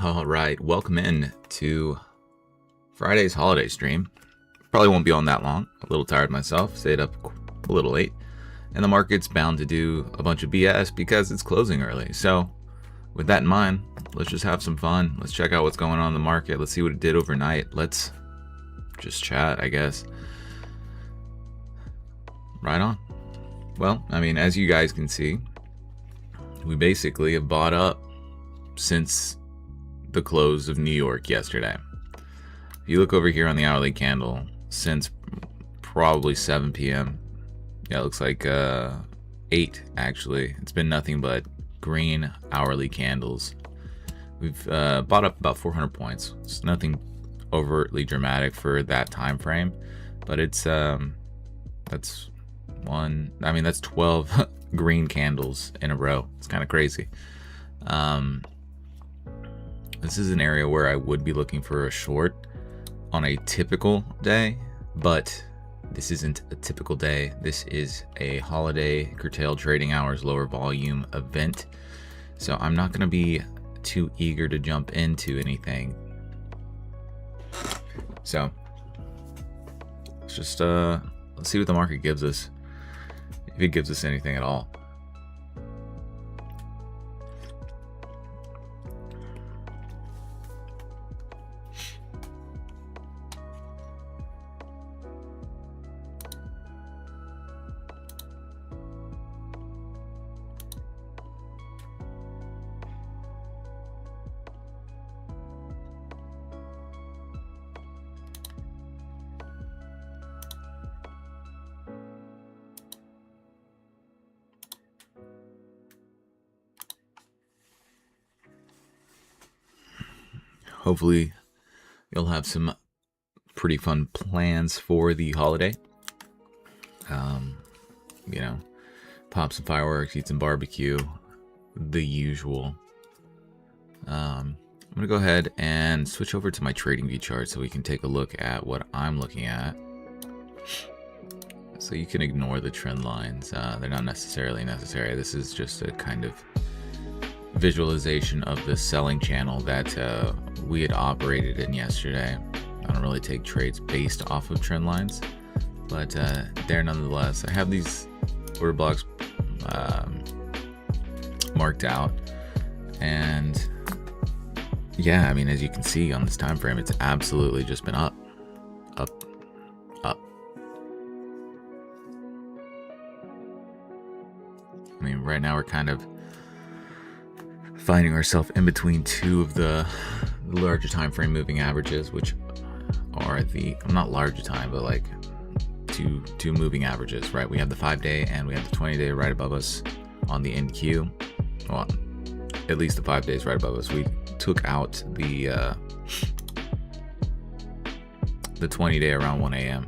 All right, welcome in to Friday's holiday stream. Probably won't be on that long. A little tired myself, stayed up a little late, and the market's bound to do a bunch of BS because it's closing early. So, with that in mind, let's just have some fun. Let's check out what's going on in the market. Let's see what it did overnight. Let's just chat, I guess. Right on. Well, I mean, as you guys can see, we basically have bought up since the close of New York yesterday. If you look over here on the hourly candle, since probably 7 p.m. Yeah, it looks like 8 actually. It's been nothing but green hourly candles. We've bought up about 400 points. It's nothing overtly dramatic for that time frame, but it's that's 12 green candles in a row. It's kind of crazy. This is an area where I would be looking for a short on a typical day, but this isn't a typical day. This is a holiday, curtailed trading hours, lower volume event. So I'm not going to be too eager to jump into anything. So let's just let's see what the market gives us, if it gives us anything at all. Hopefully you'll have some pretty fun plans for the holiday. You know, pop some fireworks, eat some barbecue, the usual. I'm gonna go ahead and switch over to my trading view chart so we can take a look at what I'm looking at. So you can ignore the trend lines. They're not necessarily necessary. This is just a kind of visualization of the selling channel that we had operated in yesterday. I don't really take trades based off of trend lines, but there nonetheless. I have these order blocks marked out, and yeah, I mean, as you can see on this time frame, it's absolutely just been up, up, up. I mean, right now we're kind of finding ourselves in between two of the larger time frame moving averages, which are the not larger time, but like two moving averages, right? We have the 5-day and we have the 20-day right above us on the NQ. Well, at least the 5 days right above us. We took out the 20-day around 1 a.m.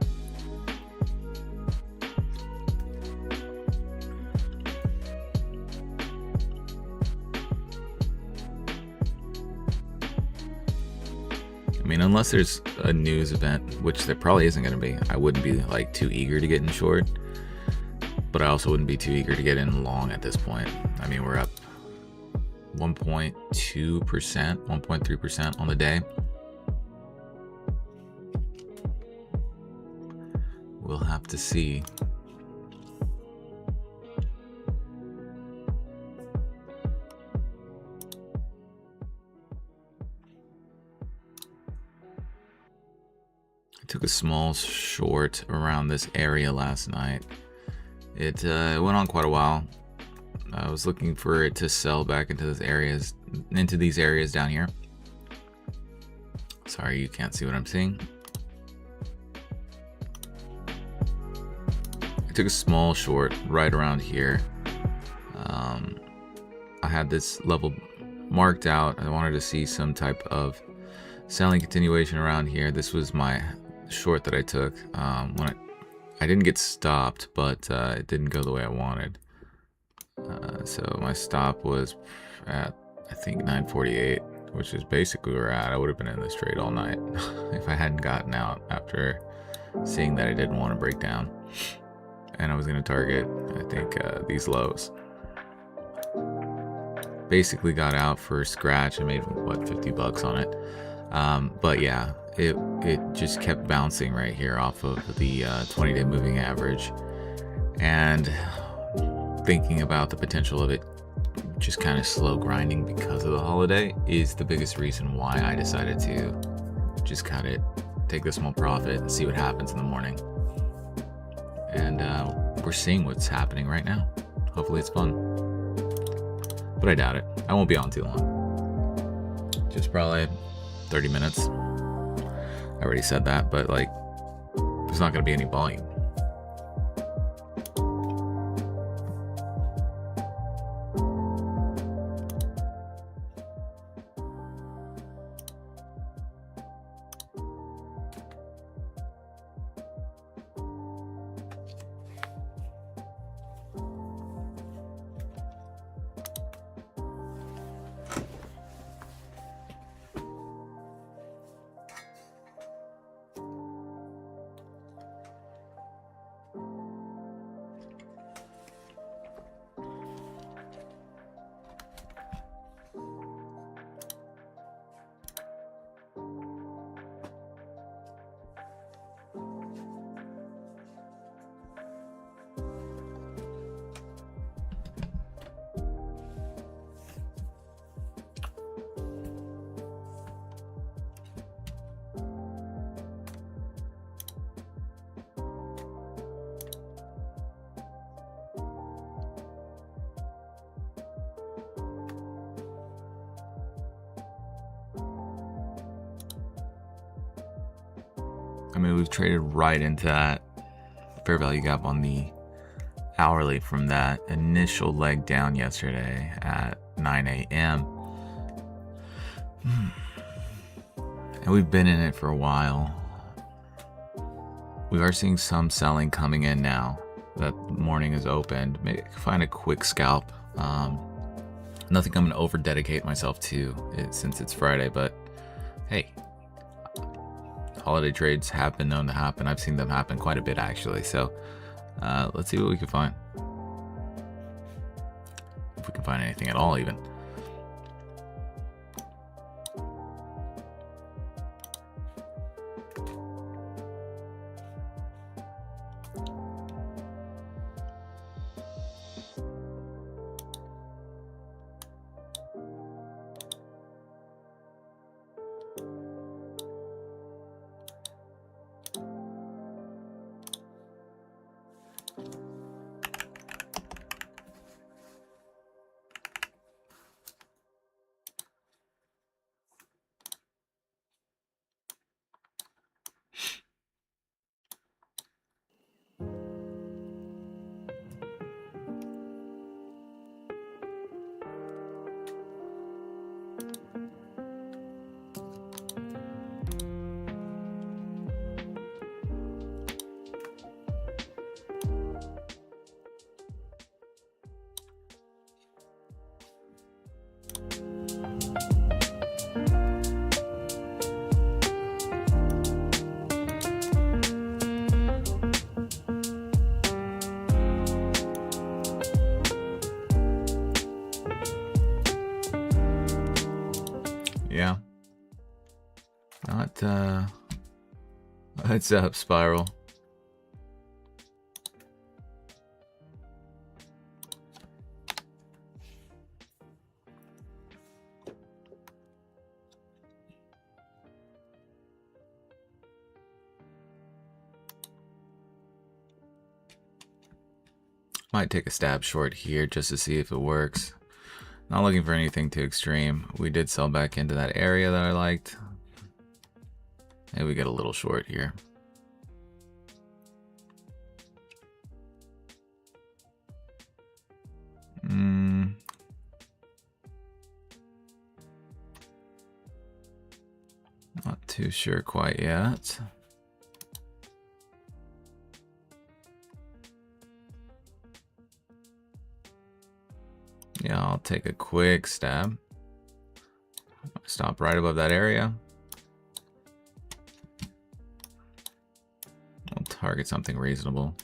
I mean, unless there's a news event, which there probably isn't going to be, I wouldn't be like too eager to get in short, but I also wouldn't be too eager to get in long at this point. I mean, we're up 1.2%, 1.3% on the day. We'll have to see. I took a small short around this area last night. It went on quite a while. I was looking for it to sell back into these areas down here. Sorry, you can't see what I'm seeing. I took a small short right around here. I had this level marked out. I wanted to see some type of selling continuation around here. This was my short that I took when I didn't get stopped, but it didn't go the way I wanted. So my stop was at, I think, 948, which is basically where we're at. I would have been in this trade all night if I hadn't gotten out after seeing that I didn't want to break down. And I was going to target, I think, these lows. basically got out for a scratch. I made, what, 50 bucks on it. But yeah, it just kept bouncing right here off of the 20-day moving average. And thinking about the potential of it just kind of slow grinding because of the holiday is the biggest reason why I decided to just cut it, take the small profit, and see what happens in the morning. And we're seeing what's happening right now. Hopefully it's fun. But I doubt it. I won't be on too long. Just probably 30 minutes. I already said that, but like, there's not going to be any volume. I mean, we've traded right into that fair value gap on the hourly from that initial leg down yesterday at 9 a.m. And we've been in it for a while. We are seeing some selling coming in now that morning is opened. Maybe find a quick scalp. Nothing I'm going to over dedicate myself to since it's Friday, but hey, holiday trades have been known to happen. I've seen them happen quite a bit actually. So let's see what we can find. If we can find anything at all even. Yeah. Not, it's up, Spiral. Might take a stab short here just to see if it works. Not looking for anything too extreme. We did sell back into that area that I liked. Maybe we get a little short here. Not too sure quite yet. Yeah, I'll take a quick stab. Stop right above that area. I'll target something reasonable.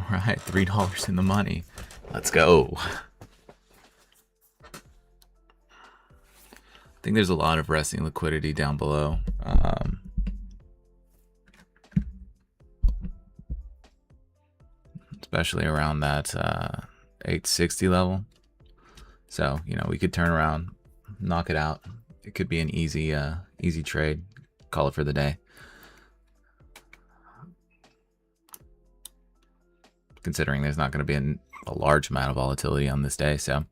All right, $3 in the money. Let's go. I think there's a lot of resting liquidity down below. Especially around that 860 level. So, you know, we could turn around, knock it out. It could be an easy trade. Call it for the day. Considering there's not going to be a large amount of volatility on this day, so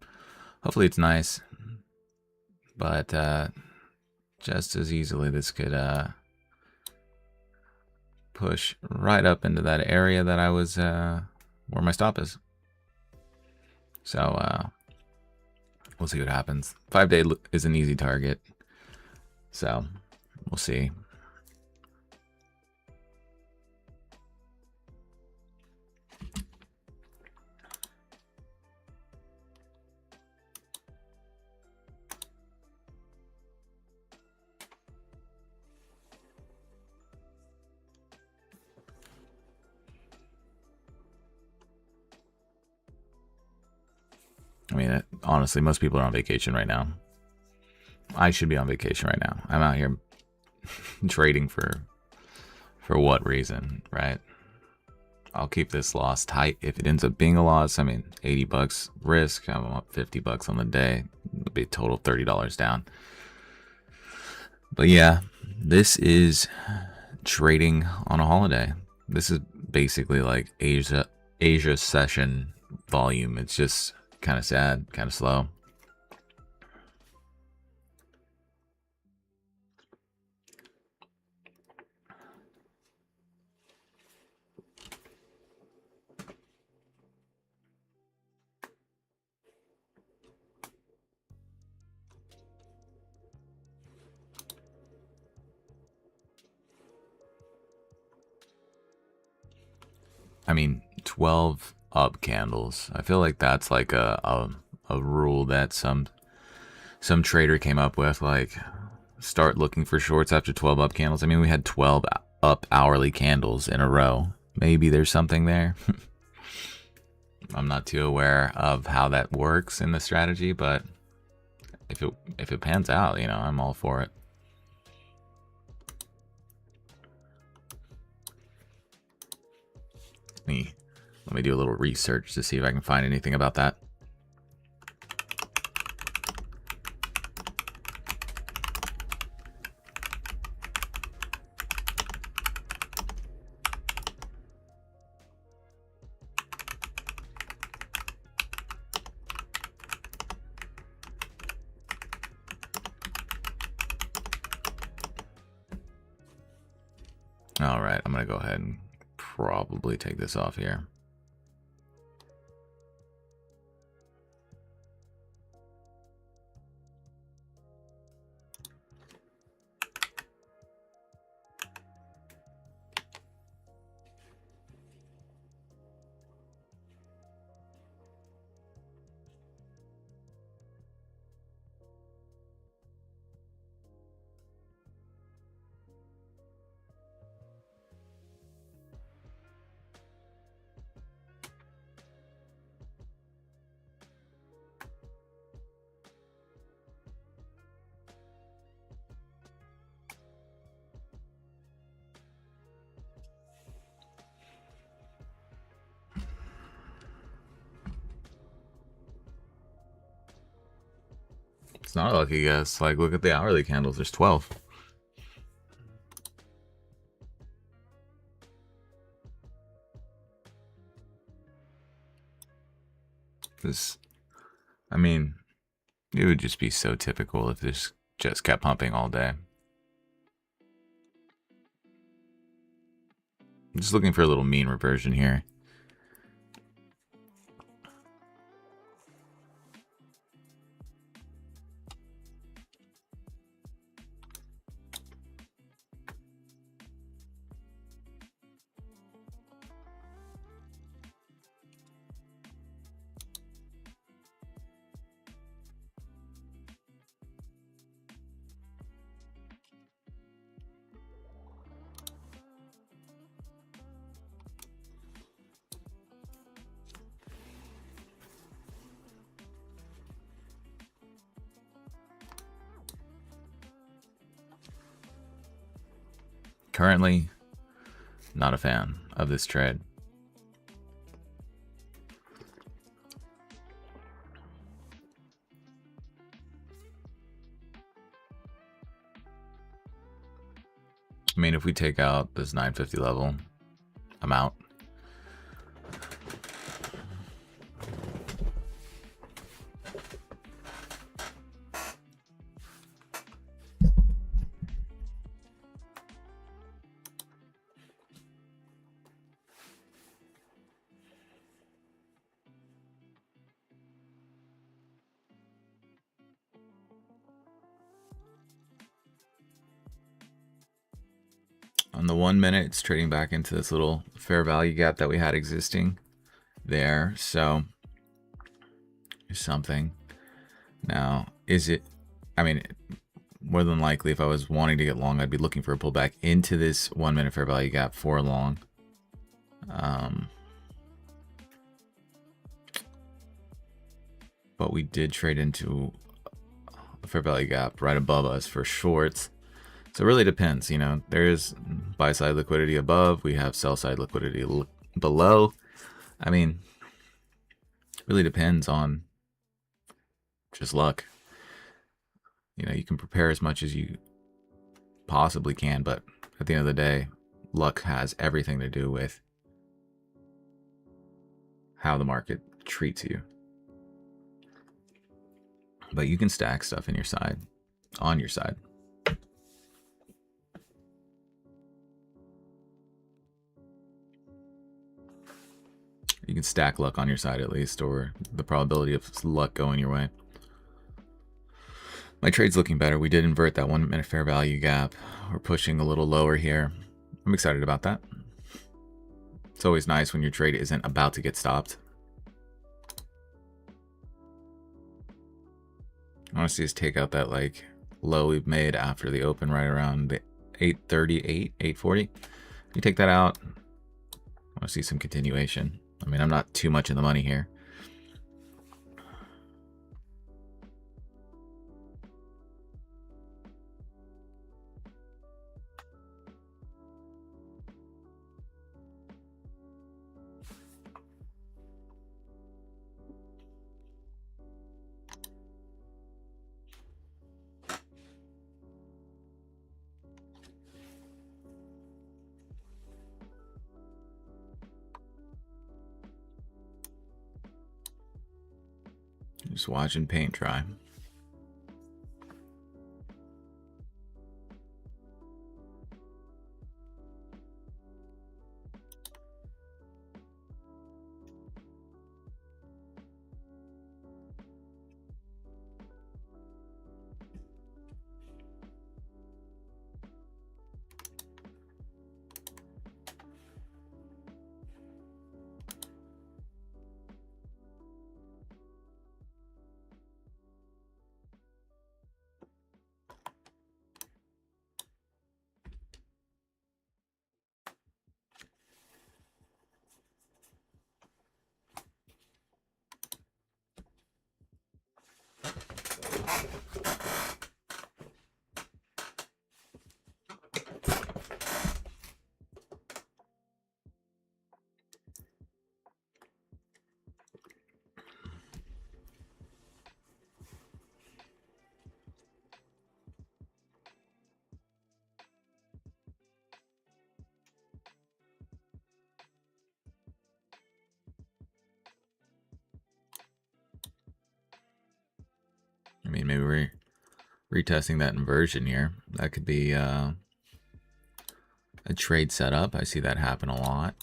hopefully it's nice. But just as easily, this could push right up into that area that I was where my stop is. So we'll see what happens. 5-day is an easy target, so we'll see. I mean, honestly, most people are on vacation right now. I should be on vacation right now. I'm out here trading for what reason, right? I'll keep this loss tight. If it ends up being a loss, I mean, $80 risk. I'm up $50 on the day. It'll be a total $30 down. But yeah, this is trading on a holiday. This is basically like Asia session volume. It's just kind of sad, kind of slow. I mean, 12 up candles. I feel like that's like a rule that some trader came up with, like start looking for shorts after 12 up candles. I mean, we had 12 up hourly candles in a row. Maybe there's something there. I'm not too aware of how that works in the strategy, but if it pans out, you know, I'm all for it. Let me do a little research to see if I can find anything about that. All right, I'm gonna go ahead and probably take this off here. It's not a lucky guess. Like, look at the hourly candles. There's 12. This, I mean, it would just be so typical if this just kept pumping all day. I'm just looking for a little mean reversion here. currently not a fan of this trade. I mean, if we take out this 950 level, I'm out. On the 1 minute, it's trading back into this little fair value gap that we had existing there. So there's something. Now, is it, I mean, more than likely, if I was wanting to get long, I'd be looking for a pullback into this 1 minute fair value gap for a long. But we did trade into a fair value gap right above us for shorts. So it really depends, you know, there's buy side liquidity above, we have sell side liquidity below. I mean, it really depends on just luck. You know, you can prepare as much as you possibly can, but at the end of the day, luck has everything to do with how the market treats you. But you can stack stuff in your side, on your side. You can stack luck on your side at least, or the probability of luck going your way. My trade's looking better. We did invert that 1 minute fair value gap. We're pushing a little lower here. I'm excited about that. It's always nice when your trade isn't about to get stopped. I want to see us take out that like low we've made after the open right around the 838, 840. If you take that out, I want to see some continuation. I mean, I'm not too much in the money here. Just watching paint dry. I mean, maybe we're retesting that inversion here. That could be a trade setup. I see that happen a lot.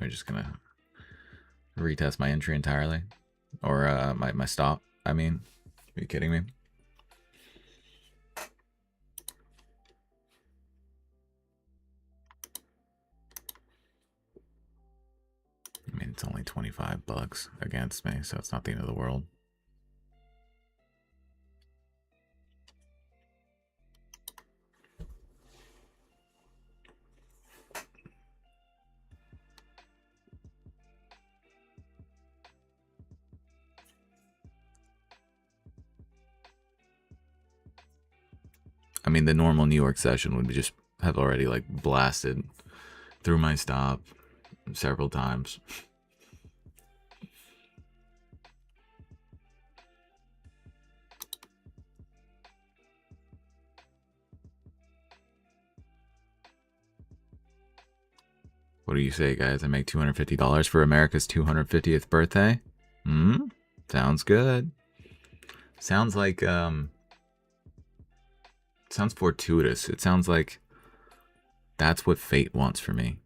I'm just gonna retest my entry entirely, or my stop. I mean, are you kidding me? I mean, it's only 25 bucks against me, so it's not the end of the world. mean, the normal New York session would just have already like blasted through my stop several times. What do you say, guys? I make $250 for America's 250th birthday? Sounds good. Sounds like, sounds fortuitous. It sounds like that's what fate wants for me.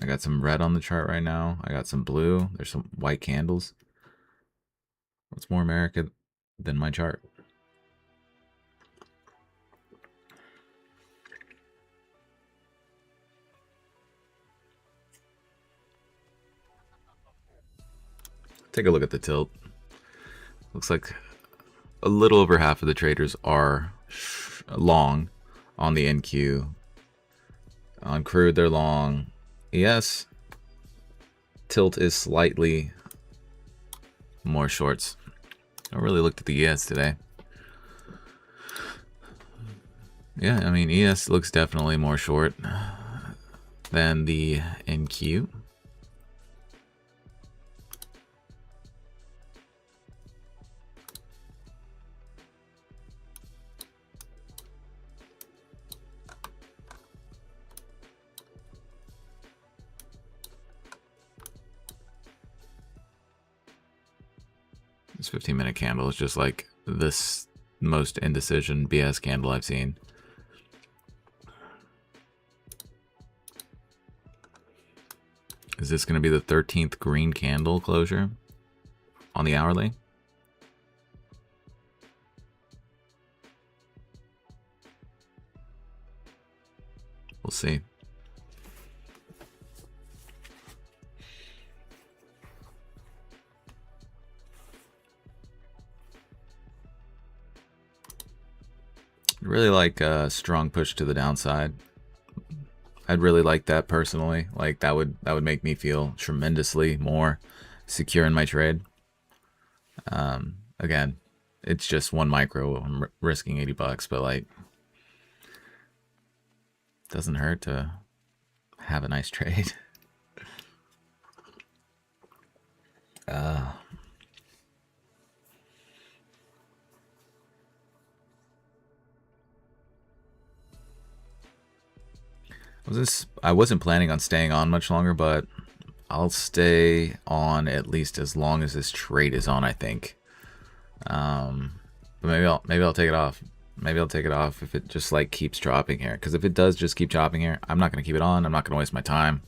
I got some red on the chart right now. I got some blue. There's some white candles. What's more America than my chart? Take a look at the tilt. Looks like a little over half of the traders are long on the NQ. On crude, they're long. ES, tilt is slightly more shorts. I really looked at the ES today. Yeah, I mean, ES looks definitely more short than the NQ. This 15-minute candle is just like this most indecision BS candle I've seen. Is this going to be the 13th green candle closure on the hourly? We'll see. Really like a strong push to the downside. I'd really like that personally. Like that would make me feel tremendously more secure in my trade. Again, it's just one micro. I'm risking $80, but like, doesn't hurt to have a nice trade. I wasn't planning on staying on much longer, but I'll stay on at least as long as this trade is on, I think. But maybe I'll take it off. Maybe I'll take it off if it just like keeps dropping here. Because if it does just keep dropping here, I'm not going to keep it on. I'm not going to waste my time.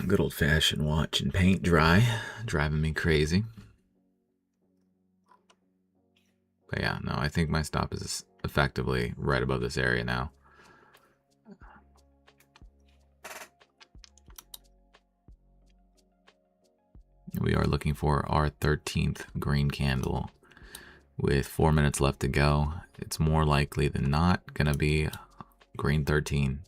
Good old-fashioned watch and paint dry, driving me crazy. But yeah, no, I think my stop is effectively right above this area now. We are looking for our 13th green candle. With 4 minutes left to go, it's more likely than not going to be green 13.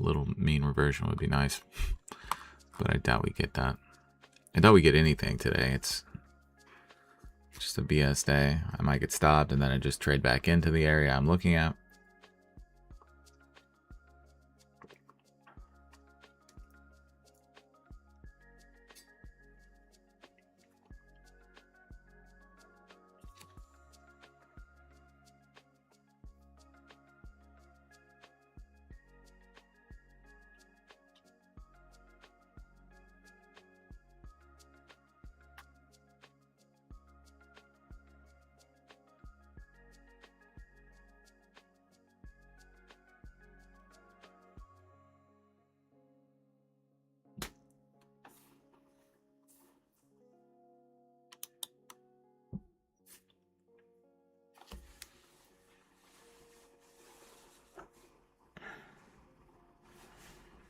little mean reversion would be nice. But I doubt we get that. I doubt we get anything today. It's just a BS day. I might get stopped and then I just trade back into the area I'm looking at.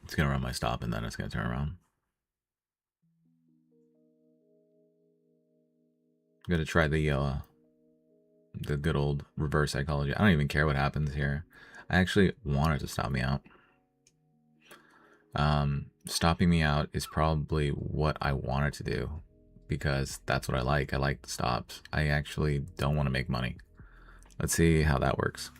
It's going to run my stop and then it's going to turn around. I'm going to try the good old reverse psychology. I don't even care what happens here. I actually want it to stop me out. Stopping me out is probably what I wanted to do because that's what I like. I like the stops. I actually don't want to make money. Let's see how that works.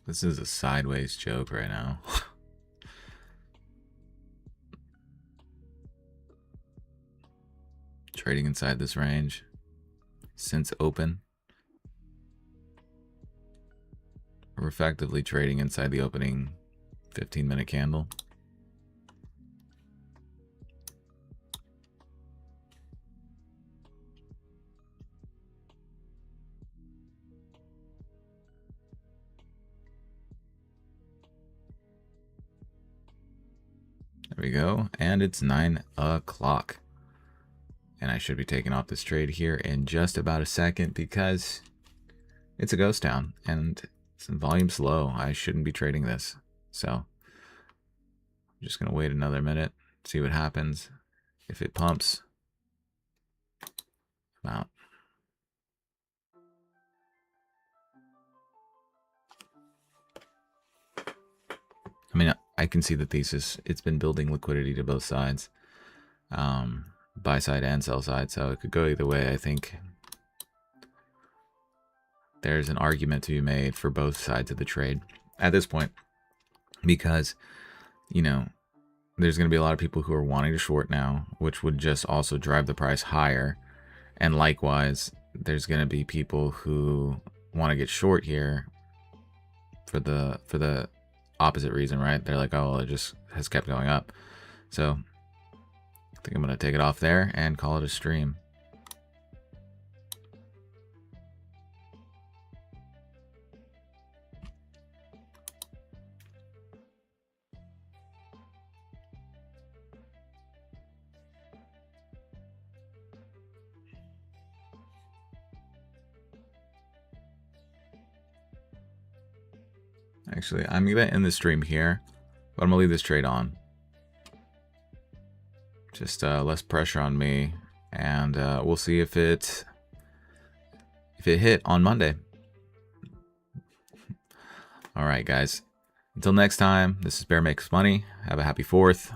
This is a sideways joke right now. Trading inside this range since open. We're effectively trading inside the opening 15-minute candle. There we go, and it's 9 o'clock. And I should be taking off this trade here in just about a second because it's a ghost town and some volume's low. I shouldn't be trading this. So I'm just going to wait another minute, see what happens. If it pumps, I'm out. I mean, I can see the thesis. It's been building liquidity to both sides. Buy side and sell side, so it could go either way. I think there's an argument to be made for both sides of the trade at this point because, you know, there's going to be a lot of people who are wanting to short now, which would just also drive the price higher. And likewise, there's going to be people who want to get short here for the opposite reason, right? They're like, oh, well, it just has kept going up. So I think I'm going to take it off there and call it a stream. Actually, I'm going to end the stream here, but I'm going to leave this trade on. Just less pressure on me, and we'll see if it hit on Monday. All right, guys. Until next time, this is Bear Makes Money. Have a happy 4th.